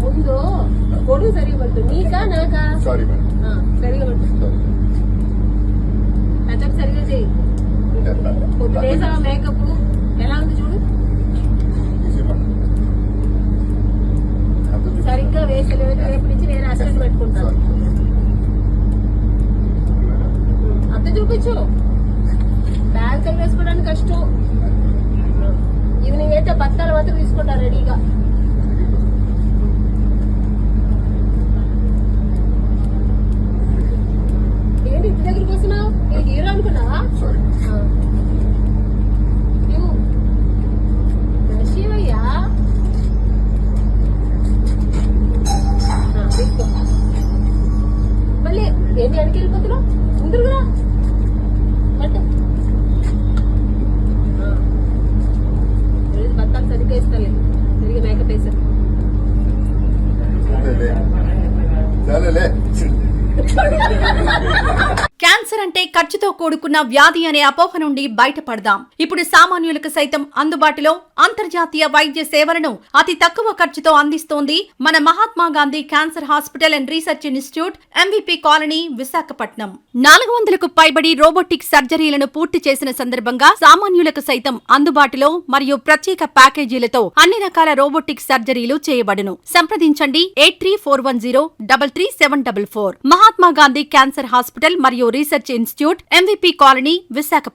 ముందు పొడుగు సరిగా పట్టు. నీకా నాకా? సరిగా పట్టు. టచప్ సరిగా చేయి. పొద్దు లేసా మేకప్ ఎలా ఉంది చూడు. సరిగ్గా వేసలేవు. రేపు నుంచి నేను అసిస్టెంట్ పెట్టుకుంటాను. అంత చూపించు. బ్యాగ్ వేసుకోవడానికి కష్టం. ఈవినింగ్ అయితే బత్తాలు మాత్రం తీసుకుంటా రెడీగా. ఏంటి ఇంటి దగ్గరికి వస్తున్నావు? నేను హీరో అనుకున్నావా? శివయ్యా మళ్ళీ ఏంటి అడిగి వెళ్ళిపోతున్నావు? ముందుగా బట్ట బత్తాలు సరిగ్గా ఇస్తాలే. సరిగ్గా మేకప్ వేసారు. క్యాన్సర్ అంటే ఖర్చుతో కూడుకున్న వ్యాధి అనే అపోహ నుండి బయటపడదాం. ఇప్పుడు సామాన్యులకు సైతం అందుబాటులో అంతర్జాతీయ వైద్య సేవలను అతి తక్కువ ఖర్చుతో అందిస్తోంది మన Mahatma Gandhi cancer hospital and research institute, MVP colony, Visakhapatnam. 400కు పైబడి రోబోటిక్ సర్జరీలను పూర్తి చేసిన సందర్భంగా సామాన్యులకు సైతం అందుబాటులో మరియు ప్రత్యేక ప్యాకేజీలతో అన్ని రకాల రోబోటిక్ సర్జరీలు చేయబడును. సంప్రదించండి 8341033744. మహాత్మా గాంధీ క్యాన్సర్ హాస్పిటల్ మరియు research institute, MVP colony, Visakhapatnam.